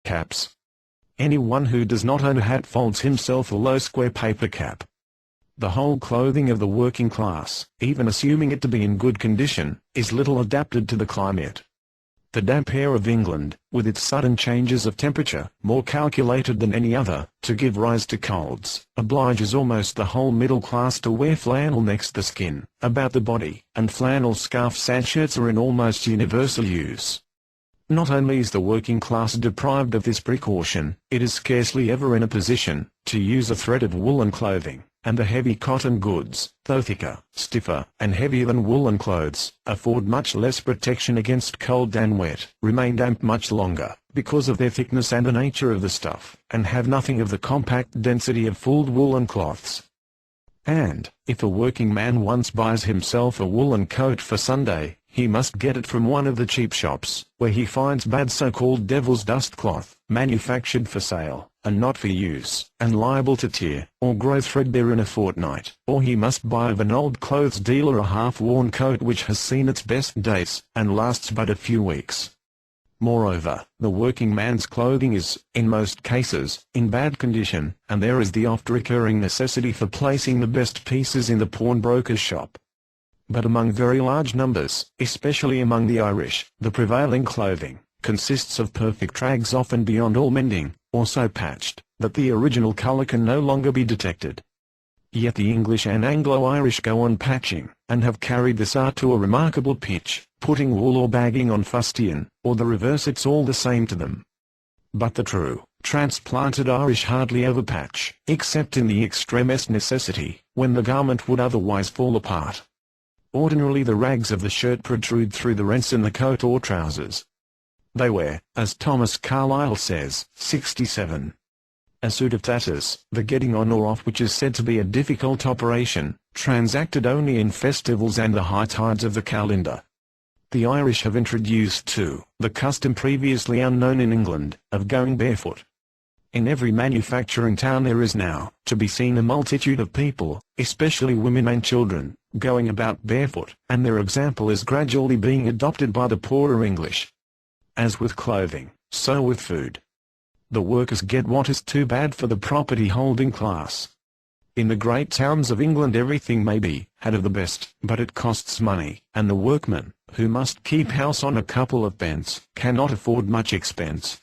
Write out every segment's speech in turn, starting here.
Caps. Anyone who does not own a hat folds himself a low square paper cap. The whole clothing of the working class, even assuming it to be in good condition, is little adapted to the climate. The damp air of England, with its sudden changes of temperature, more calculated than any other, to give rise to colds, obliges almost the whole middle class to wear flannel next the skin, about the body, and flannel scarfs and shirts are in almost universal use. Not only is the working class deprived of this precaution, it is scarcely ever in a position to use a thread of woolen clothing, and the heavy cotton goods, though thicker, stiffer, and heavier than woolen clothes, afford much less protection against cold and wet, remain damp much longer, because of their thickness and the nature of the stuff, and have nothing of the compact density of fulled woolen cloths. And, if a working man once buys himself a woolen coat for Sunday, he must get it from one of the cheap shops, where he finds bad so-called devil's dust cloth, manufactured for sale, and not for use, and liable to tear, or grow threadbare in a fortnight, or he must buy of an old clothes dealer a half-worn coat which has seen its best days, and lasts but a few weeks. Moreover, the working man's clothing is, in most cases, in bad condition, and there is the oft-recurring necessity for placing the best pieces in the pawnbroker's shop. But among very large numbers, especially among the Irish, the prevailing clothing consists of perfect rags often beyond all mending, or so patched, that the original colour can no longer be detected. Yet the English and Anglo-Irish go on patching, and have carried this art to a remarkable pitch, putting wool or bagging on fustian, or the reverse, it's all the same to them. But the true, transplanted Irish hardly ever patch, except in the extremest necessity, when the garment would otherwise fall apart. Ordinarily the rags of the shirt protrude through the rents in the coat or trousers. They wear, as Thomas Carlyle says, 67. A suit of tatters, the getting on or off which is said to be a difficult operation, transacted only in festivals and the high tides of the calendar. The Irish have introduced too, the custom previously unknown in England, of going barefoot. In every manufacturing town there is now to be seen a multitude of people, especially women and children, going about barefoot, and their example is gradually being adopted by the poorer English. As with clothing, so with food. The workers get what is too bad for the property-holding class. In the great towns of England everything may be had of the best, but it costs money, and the workman, who must keep house on a couple of pence, cannot afford much expense.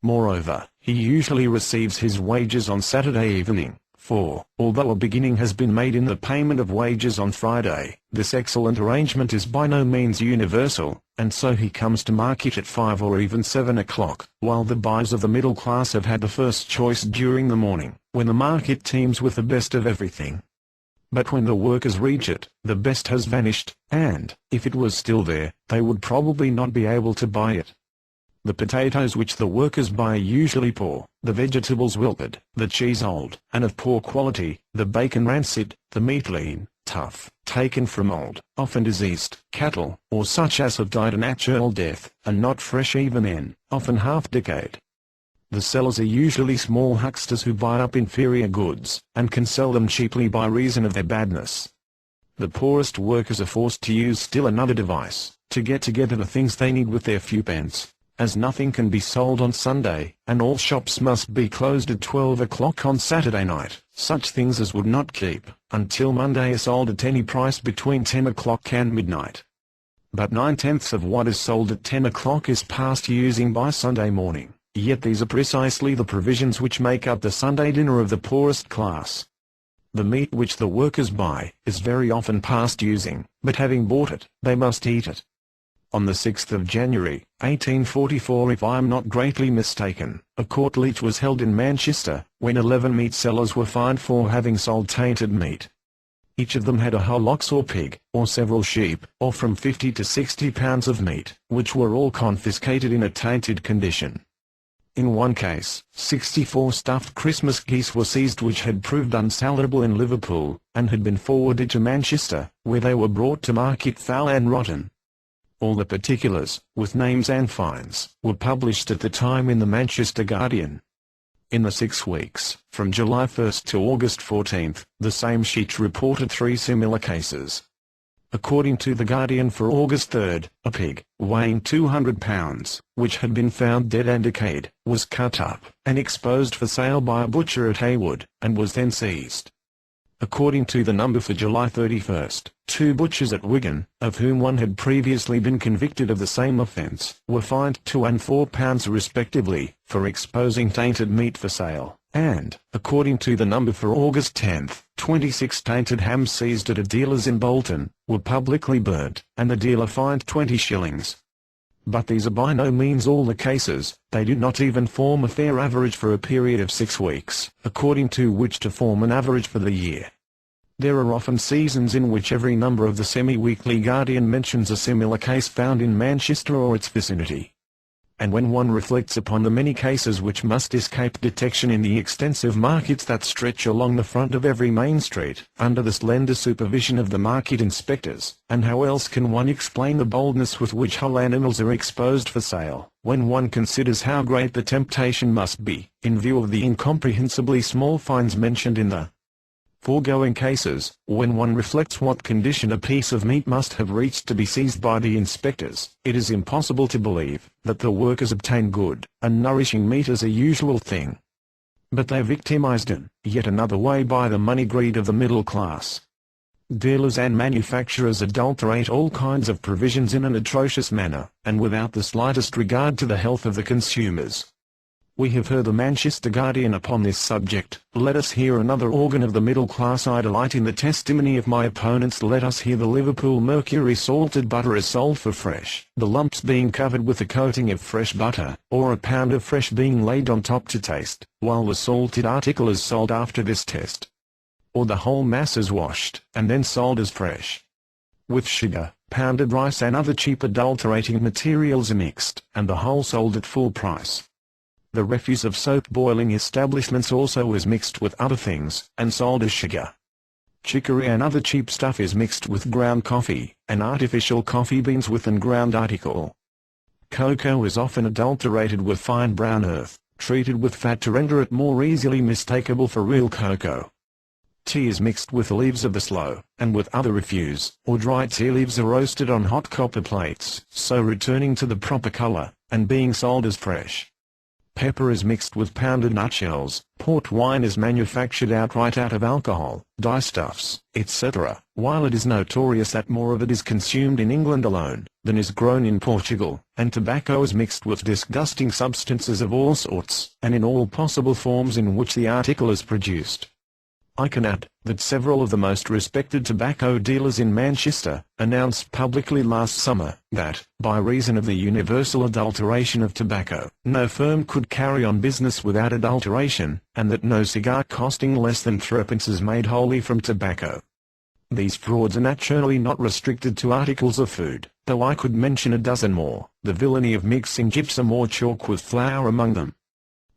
Moreover, he usually receives his wages on Saturday evening, for, although a beginning has been made in the payment of wages on Friday, this excellent arrangement is by no means universal, and so he comes to market at 5 or even 7 o'clock, while the buyers of the middle class have had the first choice during the morning, when the market teems with the best of everything. But when the workers reach it, the best has vanished, and, if it was still there, they would probably not be able to buy it. The potatoes which the workers buy are usually poor, the vegetables wilted, the cheese old, and of poor quality, the bacon rancid, the meat lean, tough, taken from old, often diseased, cattle, or such as have died a natural death, and not fresh even then, often half decayed. The sellers are usually small hucksters who buy up inferior goods, and can sell them cheaply by reason of their badness. The poorest workers are forced to use still another device, to get together the things they need with their few pence. As nothing can be sold on Sunday, and all shops must be closed at 12 o'clock on Saturday night, such things as would not keep, until Monday are sold at any price between 10 o'clock and midnight. But 9/10 of what is sold at 10 o'clock is past using by Sunday morning, yet these are precisely the provisions which make up the Sunday dinner of the poorest class. The meat which the workers buy is very often past using, but having bought it, they must eat it. On the 6th of January, 1844, if I am not greatly mistaken, a court leech was held in Manchester, when 11 meat sellers were fined for having sold tainted meat. Each of them had a whole ox or pig, or several sheep, or from 50 to 60 pounds of meat, which were all confiscated in a tainted condition. In one case, 64 stuffed Christmas geese were seized which had proved unsalable in Liverpool, and had been forwarded to Manchester, where they were brought to market foul and rotten. All the particulars, with names and fines, were published at the time in the Manchester Guardian. In the 6 weeks, from July 1 to August 14, the same sheet reported 3 similar cases. According to The Guardian for August 3, a pig, weighing 200 pounds, which had been found dead and decayed, was cut up and exposed for sale by a butcher at Haywood, and was then seized. According to the number for July 31, 2 butchers at Wigan, of whom one had previously been convicted of the same offence, were fined £2 and £4 respectively, for exposing tainted meat for sale, and, according to the number for August 10, 26 tainted hams seized at a dealer's in Bolton, were publicly burnt, and the dealer fined 20 shillings. But these are by no means all the cases. They do not even form a fair average for a period of 6 weeks, according to which to form an average for the year. There are often seasons in which every number of the semi-weekly Guardian mentions a similar case found in Manchester or its vicinity. And when one reflects upon the many cases which must escape detection in the extensive markets that stretch along the front of every main street, under the slender supervision of the market inspectors, and how else can one explain the boldness with which whole animals are exposed for sale, when one considers how great the temptation must be, in view of the incomprehensibly small fines mentioned in the foregoing cases, when one reflects what condition a piece of meat must have reached to be seized by the inspectors, it is impossible to believe that the workers obtain good and nourishing meat as a usual thing. But they are victimized in yet another way by the money greed of the middle class. Dealers and manufacturers adulterate all kinds of provisions in an atrocious manner, and without the slightest regard to the health of the consumers. We have heard the Manchester Guardian upon this subject. Let us hear another organ of the middle class. I delight in the testimony of my opponents. Let us hear the Liverpool Mercury salted butter is sold for fresh, the lumps being covered with a coating of fresh butter, or a pound of fresh being laid on top to taste, while the salted article is sold after this test. Or the whole mass is washed, and then sold as fresh. With sugar, pounded rice and other cheap adulterating materials are mixed, and the whole sold at full price. The refuse of soap boiling establishments also is mixed with other things, and sold as sugar. Chicory and other cheap stuff is mixed with ground coffee, and artificial coffee beans with an ground article. Cocoa is often adulterated with fine brown earth, treated with fat to render it more easily mistakable for real cocoa. Tea is mixed with the leaves of the sloe, and with other refuse, or dry tea leaves are roasted on hot copper plates, so returning to the proper color, and being sold as fresh. Pepper is mixed with pounded nutshells. Port wine is manufactured outright out of alcohol, dyestuffs, etc., while it is notorious that more of it is consumed in England alone than is grown in Portugal, and tobacco is mixed with disgusting substances of all sorts, and in all possible forms in which the article is produced. I can add that several of the most respected tobacco dealers in Manchester announced publicly last summer that, by reason of the universal adulteration of tobacco, no firm could carry on business without adulteration, and that no cigar costing less than threepence is made wholly from tobacco. These frauds are naturally not restricted to articles of food, though I could mention a dozen more. The villainy of mixing gypsum or chalk with flour among them.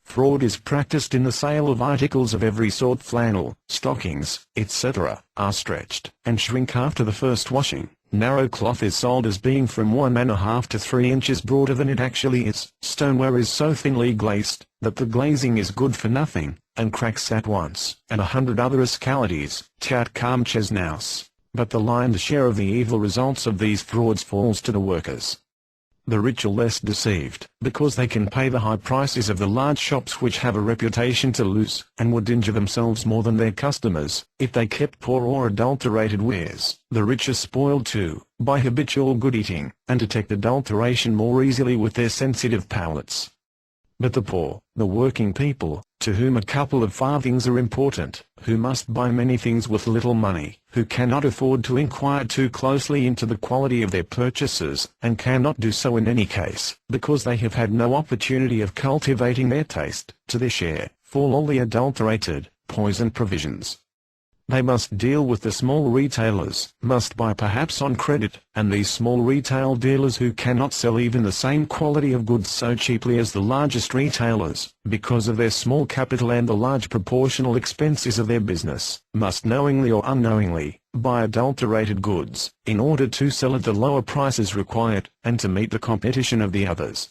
Fraud is practiced in the sale of articles of every sort. Flannel, stockings, etc., are stretched and shrink after the first washing. Narrow cloth is sold as being from 1½ to 3 inches broader than it actually is. Stoneware is so thinly glazed that the glazing is good for nothing, and cracks at once, and 100 other rascalities, tout comme Chesnaus. But the lion's share of the evil results of these frauds falls to the workers. The rich are less deceived, because they can pay the high prices of the large shops which have a reputation to lose, and would injure themselves more than their customers, if they kept poor or adulterated wares. The rich are spoiled too, by habitual good eating, and detect adulteration more easily with their sensitive palates. But the poor, the working people, to whom a couple of farthings are important, who must buy many things with little money, who cannot afford to inquire too closely into the quality of their purchases, and cannot do so in any case, because they have had no opportunity of cultivating their taste, to their share, fall all the adulterated, poisoned provisions. They must deal with the small retailers, must buy perhaps on credit, and these small retail dealers who cannot sell even the same quality of goods so cheaply as the largest retailers, because of their small capital and the large proportional expenses of their business, must knowingly or unknowingly buy adulterated goods, in order to sell at the lower prices required, and to meet the competition of the others.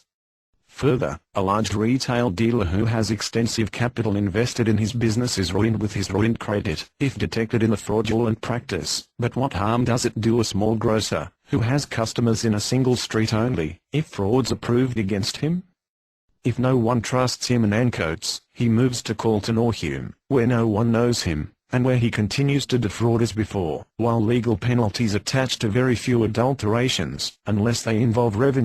Further, a large retail dealer who has extensive capital invested in his business is ruined with his ruined credit if detected in the fraudulent practice. But what harm does it do a small grocer, who has customers in a single street only, if frauds are proved against him? If no one trusts him in Ancoats, he moves to Calton or Hume, where no one knows him, and where he continues to defraud as before, while legal penalties attach to very few adulterations, unless they involve revenue.